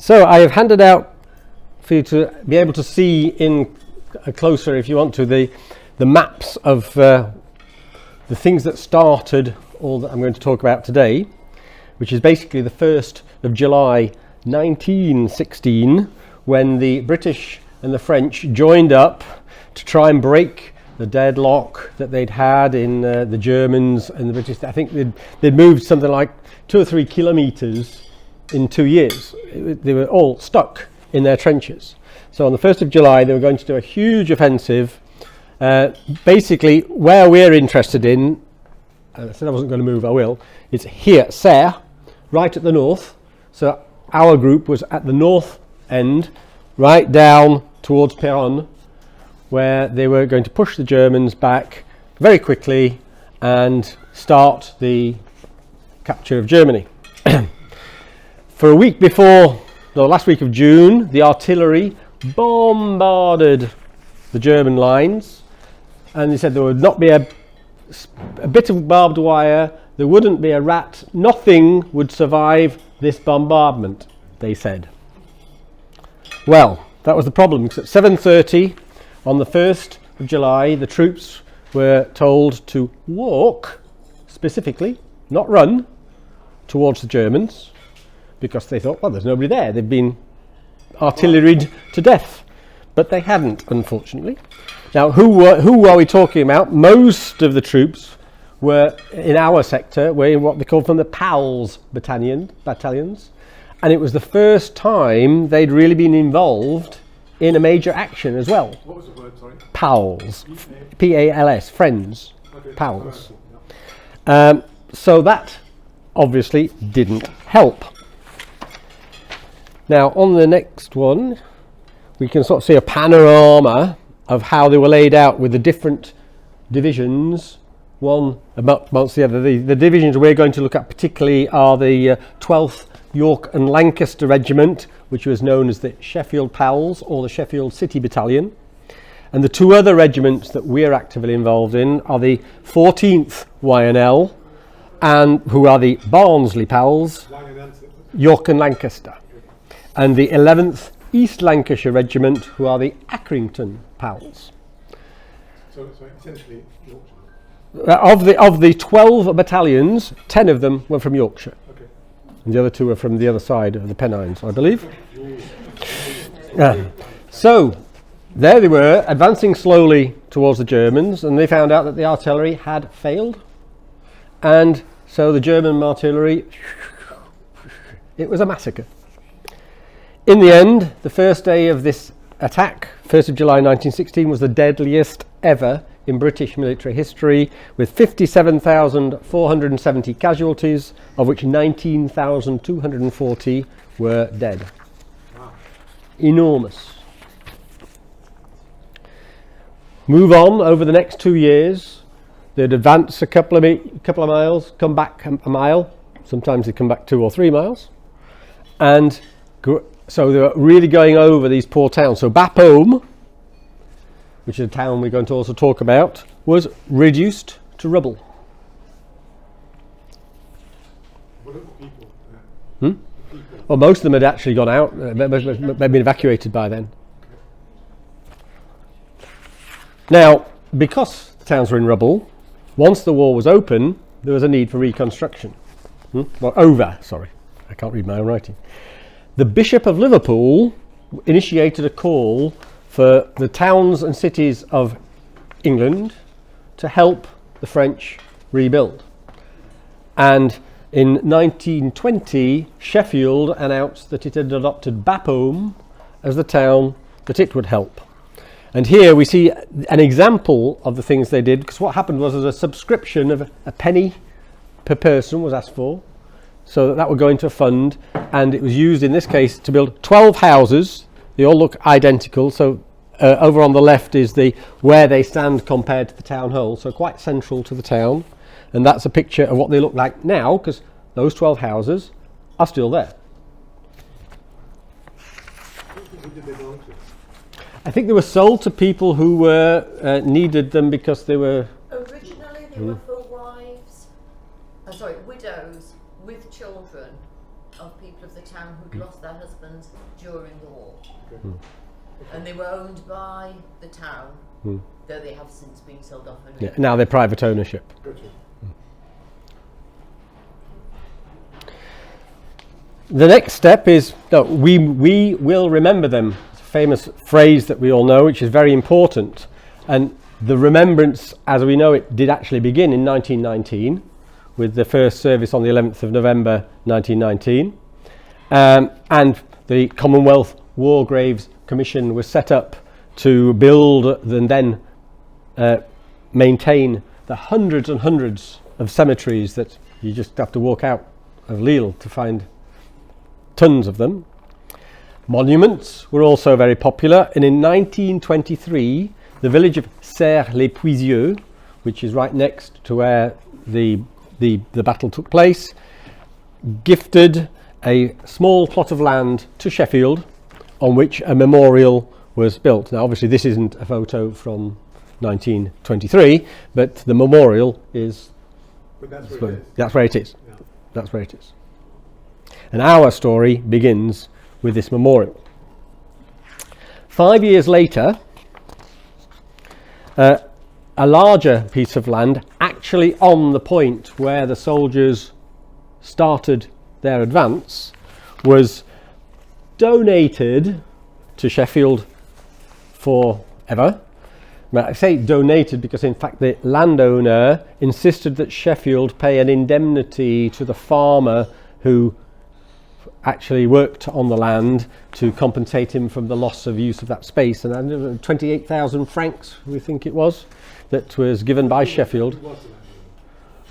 So I have handed out for you to be able to see in closer, if you want to, the maps of the things that started all that I'm going to talk about today, which is basically the 1st of July 1916, when the British and the French joined up to try and break the deadlock that they'd had in the Germans and the British. I think they'd moved something like 2 or 3 kilometres in 2 years. They were all stuck in their trenches. So on the 1st of July they were going to do a huge offensive. Basically where we're interested in, and I said I wasn't going to move, I will, it's here, Serre, right at the north. So our group was at the north end, right down towards Péronne, where they were going to push the Germans back very quickly and start the capture of Germany. For a week before, the last week of June, the artillery bombarded the German lines, and they said there would not be a bit of barbed wire, there wouldn't be a rat, nothing would survive this bombardment, they said. Well, that was the problem, because at 7:30 on the 1st of July, the troops were told to walk, specifically, not run, towards the Germans, because they thought, well, there's nobody there. They've been artilleried to death. But they hadn't, unfortunately. Now, who are we talking about? Most of the troops were in our sector, were in what they called from the Pals battalions. And it was the first time they'd really been involved in a major action as well. What was the word, sorry? Pals. P-A-L-S, friends. Okay. Pals. So that obviously didn't help. Now on the next one we can sort of see a panorama of how they were laid out with the different divisions, one amongst the other. The divisions we're going to look at particularly are the 12th York and Lancaster Regiment, which was known as the Sheffield Pals or the Sheffield City Battalion, and the 2 other regiments that we're actively involved in are the 14th YNL, and who are the Barnsley Pals, York and Lancaster, and the 11th East Lancashire Regiment, who are the Accrington Pals. So essentially Yorkshire. Of the 12 battalions, 10 of them were from Yorkshire. Okay. And the other 2 were from the other side of the Pennines, I believe. So there they were, advancing slowly towards the Germans, and they found out that the artillery had failed. And so the German artillery, it was a massacre. In the end, the first day of this attack, 1st of July 1916, was the deadliest ever in British military history, with 57,470 casualties, of which 19,240 were dead. Wow. Enormous. Move on over the next 2 years. They'd advance a couple of miles, come back a mile. Sometimes they come back 2 or 3 miles. And so they were really going over these poor towns. So Bapaume, which is a town we're going to also talk about, was reduced to rubble. What are the people? Well, most of them had actually gone out. They'd been evacuated by then. Now, because the towns were in rubble, once the war was open, there was a need for reconstruction. Sorry, I can't read my own writing. The Bishop of Liverpool initiated a call for the towns and cities of England to help the French rebuild. And in 1920, Sheffield announced that it had adopted Bapaume as the town that it would help. And here we see an example of the things they did, because what happened was a subscription of a penny per person was asked for, so that would go into a fund, and it was used in this case to build 12 houses. They all look identical. So over on the left is where they stand compared to the town hall, so quite central to the town. And that's a picture of what they look like now, because those 12 houses are still there. Who did they belong to? I think they were sold to people who needed them because they were... Originally they were for widows with children of people of the town. town who'd lost their husbands during the war. Okay. And they were owned by the town, though they have since been sold off. Yeah, now they're private ownership. Gotcha. The next step is that we will remember them. It's a famous phrase that we all know, which is very important. And the remembrance, as we know it, did actually begin in 1919 with the first service on the 11th of November 1919. And the Commonwealth War Graves Commission was set up to build and then maintain the hundreds and hundreds of cemeteries that you just have to walk out of Lille to find tons of them. Monuments were also very popular, and in 1923 the village of Serres-les-Puisieux, which is right next to where the battle took place, gifted a small plot of land to Sheffield on which a memorial was built. Now obviously this isn't a photo from 1923, but the memorial is, But that's where it is. that's where it is. Yeah. That's where it is. And our story begins with this memorial. 5 years later, a larger piece of land, actually on the point where the soldiers started their advance, was donated to Sheffield forever. I say donated because in fact the landowner insisted that Sheffield pay an indemnity to the farmer who actually worked on the land to compensate him from the loss of use of that space, and 28,000 francs we think it was that was given by Sheffield. Who was the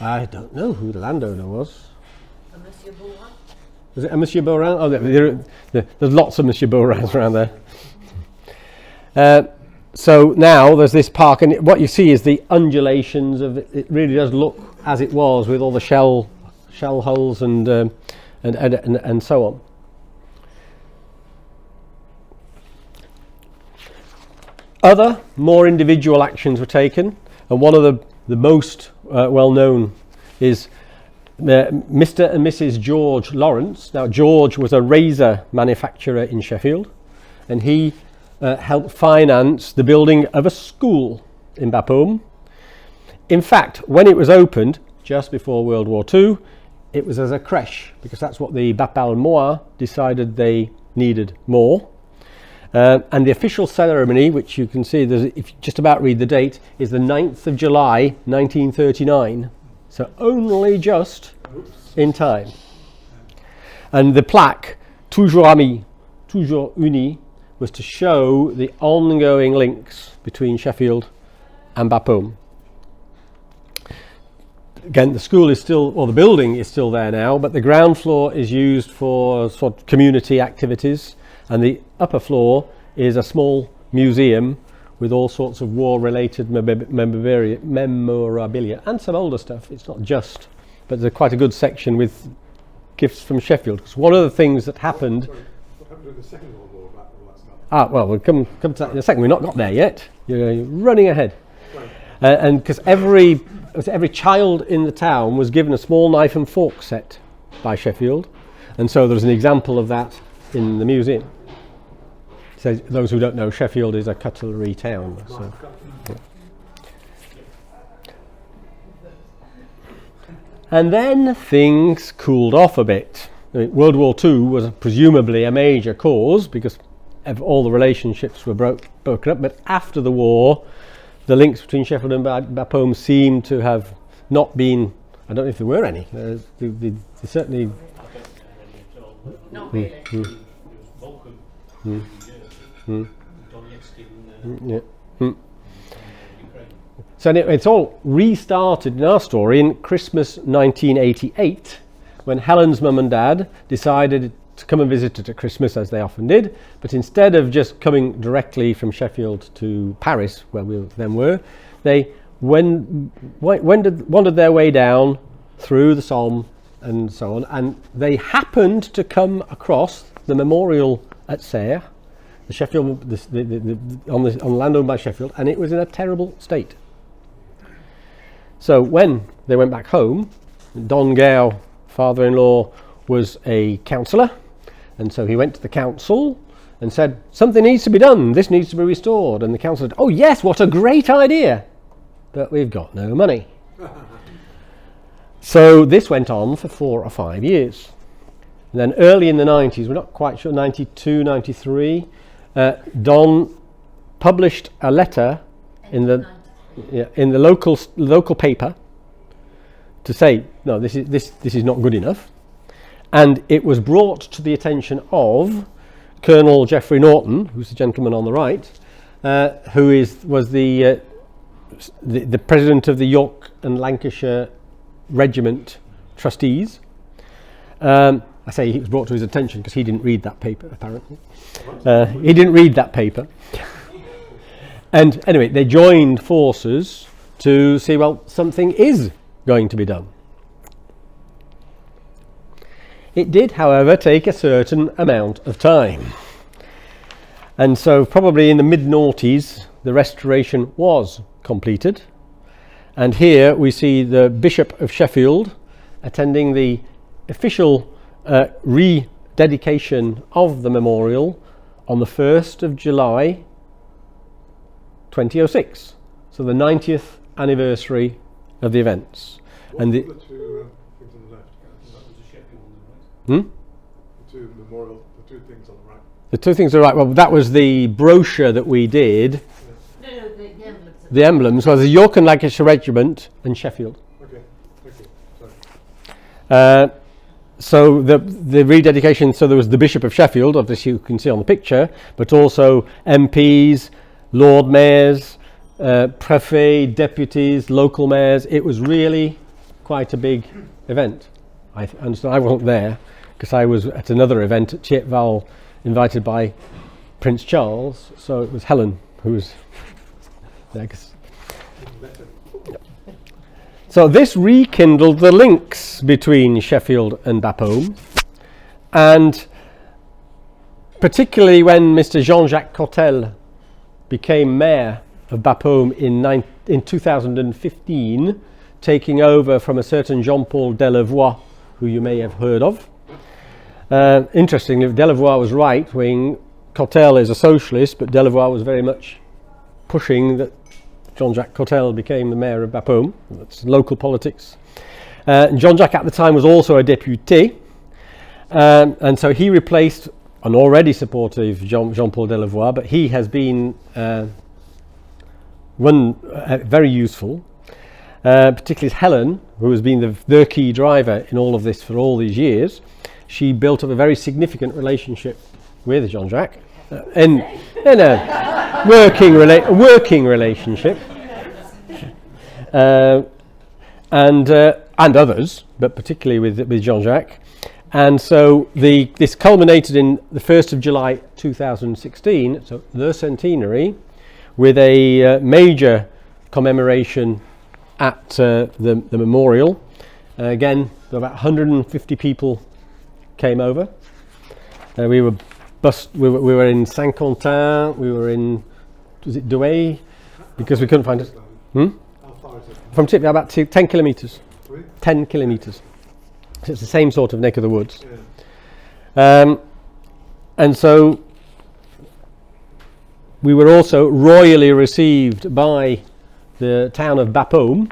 landowner? I don't know who the landowner was. Monsieur Bourrin? Was it a Monsieur Beaurain? Oh, there's lots of Monsieur Beaurains around there. So now there's this park, and what you see is the undulations of it. It really does look as it was, with all the shell holes and so on. Other more individual actions were taken, and one of the most well known is Mr. and Mrs. George Lawrence. Now George was a razor manufacturer in Sheffield, and he helped finance the building of a school in Bapaume. In fact, when it was opened just before World War II, it was as a creche, because that's what the Bapaumois decided they needed more. And the official ceremony, which you can see, if you just about read the date, is the 9th of July 1939. So only just in time. And the plaque, Toujours Amis, Toujours Unis, was to show the ongoing links between Sheffield and Bapaume. Again, the school is still, or the building is still there now, but the ground floor is used for sort of community activities, and the upper floor is a small museum with all sorts of war-related memorabilia and some older stuff. It's not just, but there's quite a good section with gifts from Sheffield. Because one of the things that happened. Sorry, what happened in the Second World War about all that stuff? Well, we'll come to that in a second. We've not got there yet. You're running ahead. Right. And because every child in the town was given a small knife and fork set by Sheffield, and so there's an example of that in the museum. So those who don't know, Sheffield is a cutlery town. So, yeah. And then things cooled off a bit. I mean, World War II was presumably a major cause because all the relationships were broken up, but after the war the links between Sheffield and Bapaume seem to have not been, I don't know if there were any, they certainly... Not really. So anyway, it's all restarted in our story in Christmas 1988, when Helen's mum and dad decided to come and visit her at Christmas, as they often did, but instead of just coming directly from Sheffield to Paris, where we then were, they wandered their way down through the Somme and so on, and they happened to come across the memorial at Serres, the Sheffield, on the land owned by Sheffield, and it was in a terrible state. So when they went back home, Don Gow, father-in-law, was a councillor, And so he went to the council and said, something needs to be done, this needs to be restored. And the council said, oh yes, what a great idea, but we've got no money. So this went on for 4 or 5 years. And then early in the 90s, we're not quite sure, 92, 93, Don published a letter in the local paper to say, no, this is not good enough. And it was brought to the attention of Colonel Geoffrey Norton, who's the gentleman on the right, who was the president of the York and Lancashire Regiment trustees. I say he was brought to his attention because he didn't read that paper, apparently. He didn't read that paper. And anyway, they joined forces to see, well, something is going to be done. It did, however, take a certain amount of time. And so probably in the mid-noughties, the restoration was completed. And here we see the Bishop of Sheffield attending the official rededication of the memorial on the 1st of July 2006. So the 90th anniversary of the events. What And were the, the two things on the left? That was a Sheffield one, right? hmm? The two memorial, the two things on the right. The two things are right. Well, that was the brochure that we did. No, the emblems. The emblems was the York and Lancashire Regiment and Sheffield. Okay, thank you. Sorry. So the rededication, so there was the Bishop of Sheffield, obviously you can see on the picture, but also MPs, Lord Mayors, Prefet, deputies, local mayors. It was really quite a big event. I understand I wasn't there because I was at another event at Thiepval, invited by Prince Charles, so it was Helen who was there. So this rekindled the links between Sheffield and Bapaume, and particularly when Mr. Jean-Jacques Cottel became mayor of Bapaume in 2015, taking over from a certain Jean-Paul Delevoye, who you may have heard of. Interestingly, Delevoye was right-wing, Cottel is a socialist, but Delevoye was very much pushing that Jean-Jacques Cottel became the mayor of Bapaume. That's local politics. Jean-Jacques at the time was also a deputy, and so he replaced an already supportive Jean-Paul Delevoye, but he has been very useful, particularly Helen, who has been the key driver in all of this for all these years. She built up a very significant relationship with Jean-Jacques in a working relationship, and others, but particularly with Jean-Jacques. And so this culminated in the 1st of July 2016, so the centenary, with a major commemoration at the memorial. Again, about 150 people came over. We were in Saint-Quentin, we were in, was it Douai? Because we couldn't find it. How far is it? From Thiepval, about 10 kilometres. Sorry? 10 kilometres. So it's the same sort of neck of the woods. Yeah. And so we were also royally received by the town of Bapaume.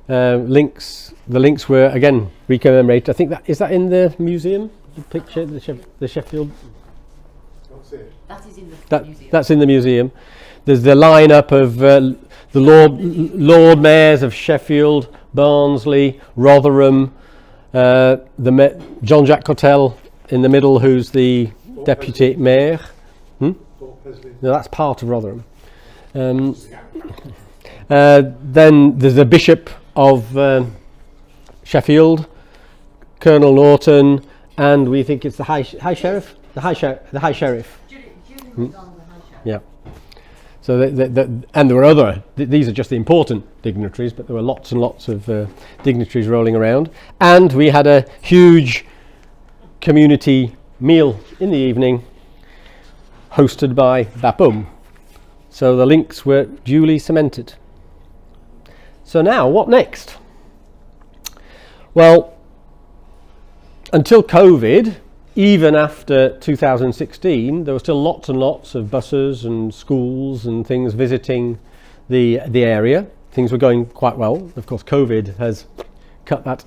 The links were again recommemorated. I think is that in the museum? The picture, the Sheffield. Can't see it. That is in the museum. That's in the museum. There's the lineup of the Lord Mayors of Sheffield, Barnsley, Rotherham, Jean-Jacques Cottel in the middle, who's the deputy mayor. Fort Paisley. No, that's part of Rotherham. Then there's the Bishop of Sheffield, Colonel Norton, and we think it's the High Sheriff. The High Sheriff. Julian was on the High Sheriff. Yeah. So and there were other. These are just the important dignitaries, but there were lots and lots of dignitaries rolling around, and we had a huge community meal in the evening, hosted by Bapaume. So the links were duly cemented. So now, what next? Well, until COVID, even after 2016, there were still lots and lots of buses and schools and things visiting the area. Things were going quite well. Of course, COVID has cut that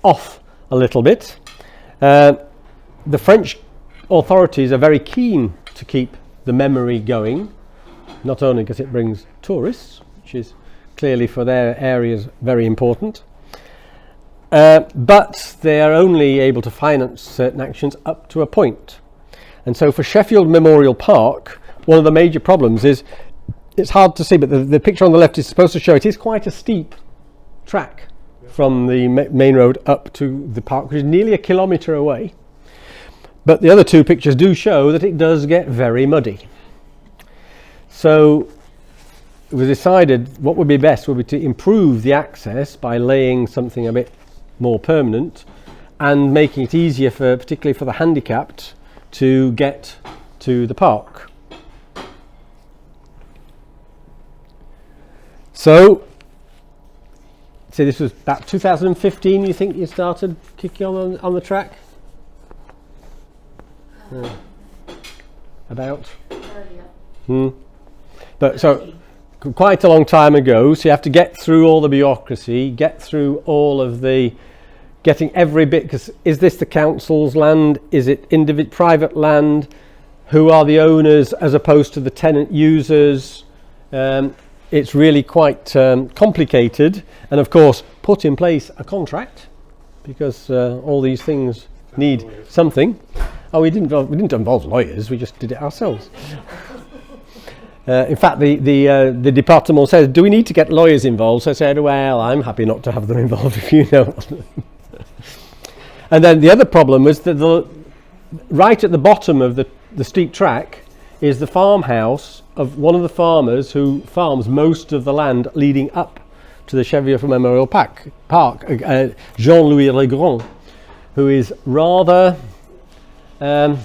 off a little bit. The French authorities are very keen to keep the memory going, not only because it brings tourists, which is clearly for their areas very important, but they are only able to finance certain actions up to a point. And so for Sheffield Memorial Park, one of the major problems is, it's hard to see, but the picture on the left is supposed to show it is quite a steep track from the main road up to the park, which is nearly a kilometre away. But the other two pictures do show that it does get very muddy. So it was decided what would be best would be to improve the access by laying something a bit more permanent and making it easier for, particularly for the handicapped, to get to the park. So this was about 2015, you think you started kicking on the track? About? But so quite a long time ago, so you have to get through all the bureaucracy, get through all of the getting every bit, because is this the council's land, is it private land, who are the owners as opposed to the tenant users? It's really quite complicated, and of course put in place a contract, because all these things need something. Oh, we didn't involve lawyers, we just did it ourselves. In fact, the department said, do we need to get lawyers involved? So I said, well, I'm happy not to have them involved if you know. And then the other problem was that right at the bottom of the steep track is the farmhouse of one of the farmers who farms most of the land leading up to the Sheffield Memorial Park, Jean-Louis Legrand, who is rather, let's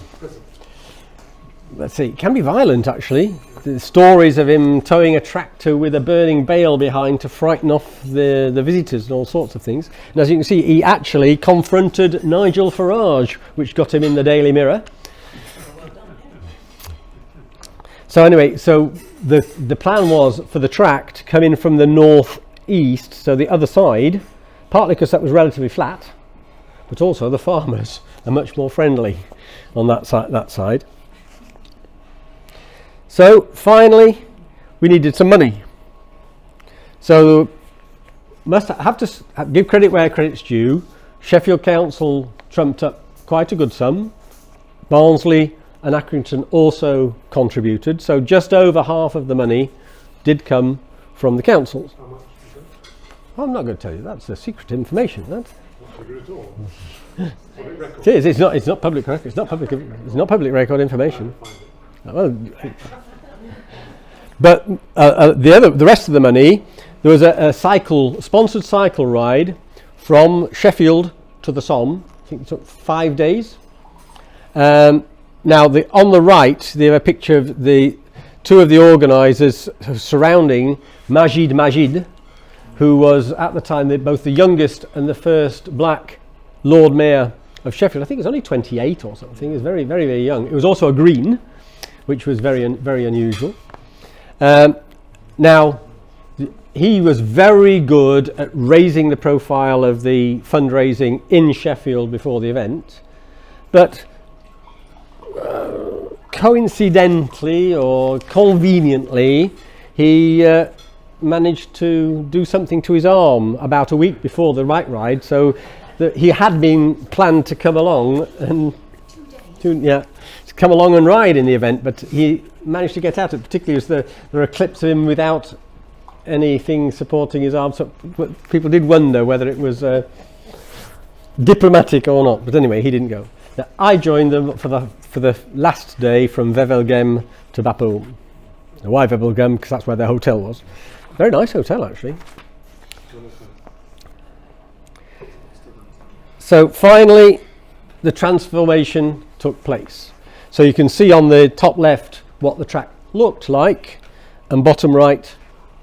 see, can be violent actually. The stories of him towing a tractor with a burning bale behind to frighten off the visitors and all sorts of things. And as you can see, he actually confronted Nigel Farage, which got him in the Daily Mirror. So anyway, so the plan was for the track to come in from the north-east, so the other side, partly because that was relatively flat, but also the farmers are much more friendly on that side. So finally, we needed some money. So must have to give credit where credit's due. Sheffield Council trumped up quite a good sum. Barnsley and Accrington also contributed. So just over half of the money did come from the councils. How much is that? I'm not going to tell you. That's a secret information. That. Not secret at all. Public record. It is. It's not public record. It's not public record information. Find it. Well, but the rest of the money, there was a sponsored cycle ride from Sheffield to the Somme. I think it took 5 days. Now, on the right, they have a picture of the two of the organisers surrounding Majid, who was at the time both the youngest and the first black Lord Mayor of Sheffield. I think he was only 28 or something. He was very, very, very young. It was also a Green, which was very, very unusual. Now, he was very good at raising the profile of the fundraising in Sheffield before the event, but coincidentally or conveniently, he managed to do something to his arm about a week before the bike ride, so that he had been planned to come along and come along and ride in the event, but he managed to get out of it, particularly as there are clips of him without anything supporting his arm, so people did wonder whether it was diplomatic or not, but anyway, he didn't go. Now, I joined them for the last day from Wevelgem to Bapaume. Now, why Wevelgem? Because that's where their hotel was. Very nice hotel actually. So finally the transformation took place. So you can see on the top left what the track looked like, and bottom right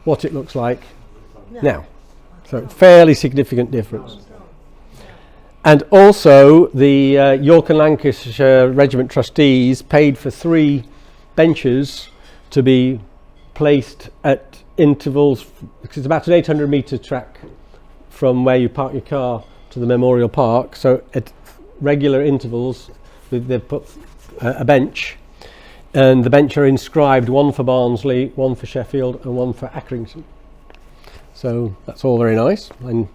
what it looks like now. So fairly significant difference. And also the York and Lancashire Regiment trustees paid for 3 benches to be placed at intervals, because it's about an 800 metre track from where you park your car to the Memorial Park. So at regular intervals they've put a bench, and the bench are inscribed, one for Barnsley, one for Sheffield and one for Accrington. So that's all very nice, and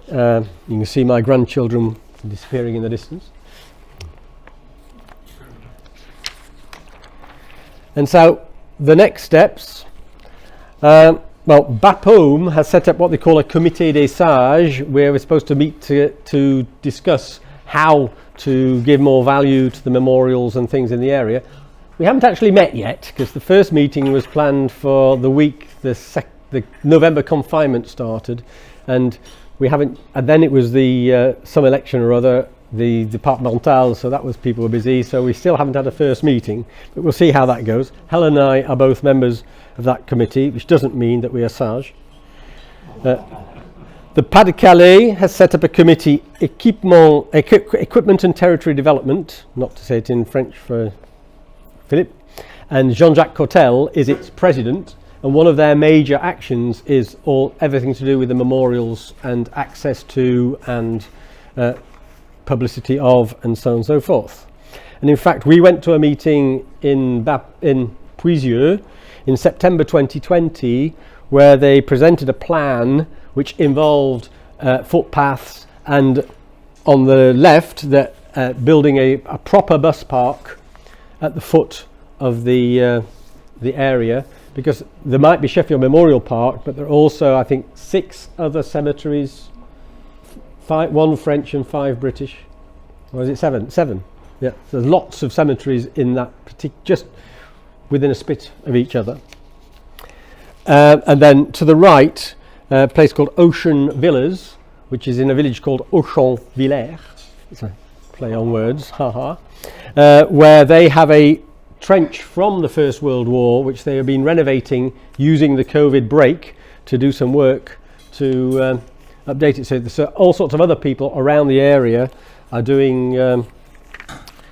you can see my grandchildren disappearing in the distance. And so the next steps, well, Bapaume has set up what they call a Comité des Sages, where we're supposed to meet to discuss how to give more value to the memorials and things in the area. We haven't actually met yet, because the first meeting was planned for the week the November confinement started, and we haven't, and then it was the some election or other, the departmental, so that was, people were busy, so we still haven't had a first meeting, but we'll see how that goes. Helen and I are both members of that committee, which doesn't mean that we are sage. The Pas-de-Calais has set up a committee, equipment and territory development, not to say it in French for Philip, and Jean-Jacques Cotel is its president, and one of their major actions is everything to do with the memorials and access to and publicity of and so on and so forth. And in fact, we went to a meeting in Puisieux in September 2020, where they presented a plan which involved footpaths, and on the left building a proper bus park at the foot of the area, because there might be Sheffield Memorial Park, but there are also, I think, 6 other cemeteries, 1 French and 5 British, or is it 7? 7. Yeah, there's lots of cemeteries in that just within a spit of each other. And then to the right, a place called Ocean Villas, which is in a village called Auchan-Villers. It's a play on words, haha. Where they have a trench from the First World War, which they have been renovating using the COVID break to do some work to update it. So all sorts of other people around the area are doing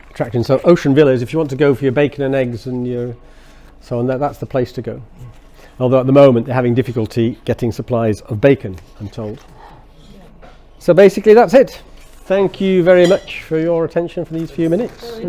attractions. So Ocean Villas, if you want to go for your bacon and eggs and your so on, that's the place to go. Although at the moment they're having difficulty getting supplies of bacon, I'm told. So basically that's it. Thank you very much for your attention for these few minutes.